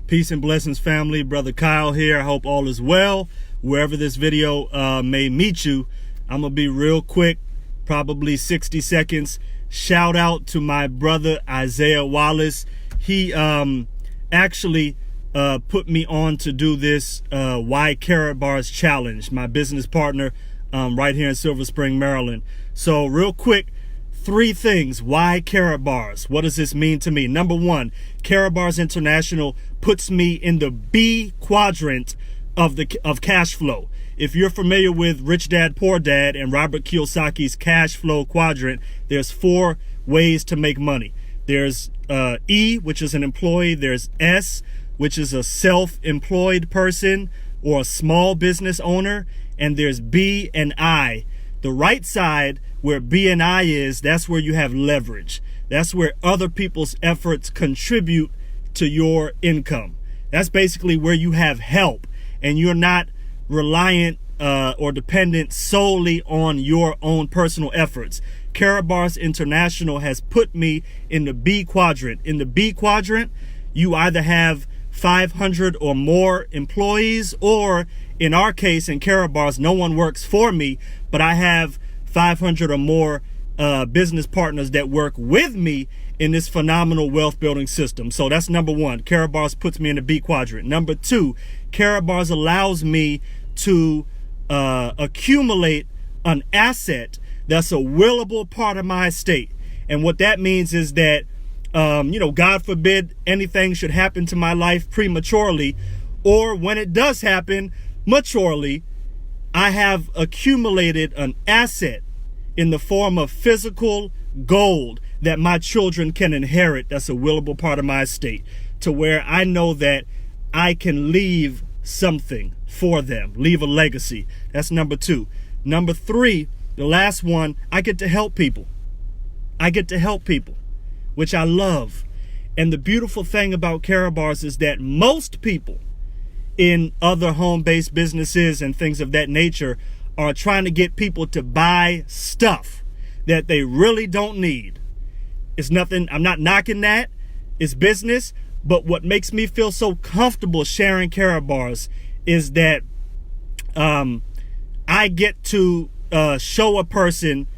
Peace and blessings, family. Brother Kyle here. I hope all is well. Wherever this video may meet you, I'm going to be real quick, probably 60 seconds. Shout out to my brother, Isaiah Wallace. He actually put me on to do this Why Karatbars challenge, my business partner right here in Silver Spring, Maryland. So real quick, 3 things. Why Karatbars? What does this mean to me? Number 1, Karatbars International puts me in the B quadrant of cash flow. If you're familiar with Rich Dad Poor Dad and Robert Kiyosaki's cash flow quadrant, there's 4 ways to make money. There's E, which is an employee. There's S, which is a self-employed person or a small business owner. And there's B and I. The right side, where B and I is, that's where you have leverage. That's where other people's efforts contribute to your income. That's basically where you have help and you're not reliant or dependent solely on your own personal efforts. Karatbars International has put me in the B quadrant. In the B quadrant, you either have 500 or more employees, or in our case, in Karatbars, no one works for me, but I have 500 or more business partners that work with me in this phenomenal wealth building system. So that's number 1. Karatbars puts me in the B quadrant. Number 2, Karatbars allows me to accumulate an asset that's a willable part of my estate. And what that means is that, God forbid anything should happen to my life prematurely, or when it does happen maturely, I have accumulated an asset in the form of physical gold that my children can inherit. That's a willable part of my estate, to where I know that I can leave something for them, leave a legacy. That's number 2. Number 3, the last one, I get to help people. I get to help people, which I love. And the beautiful thing about Karatbars is that most people in other home-based businesses and things of that nature are trying to get people to buy stuff that they really don't need. It's nothing, I'm not knocking that. It's business. But what makes me feel so comfortable sharing Karatbars is that I get to show a person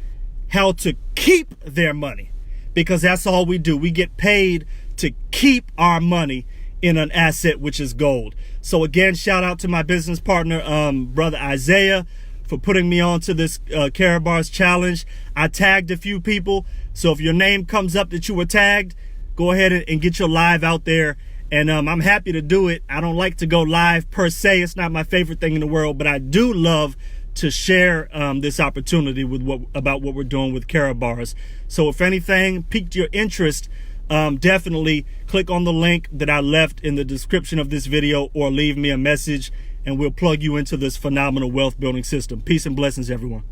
how to keep their money, because that's all we do. We get paid to keep our money in an asset, which is gold. So again, shout out to my business partner, brother Isaiah, for putting me on to this Karatbars challenge. I tagged a few people, so if your name comes up that you were tagged, go ahead and get your live out there. And I'm happy to do it. I don't like to go live per se. It's not my favorite thing in the world, but I do love to share this opportunity with about what we're doing with Karatbars. So if anything piqued your interest, definitely click on the link that I left in the description of this video, or leave me a message and we'll plug you into this phenomenal wealth building system. Peace and blessings, everyone.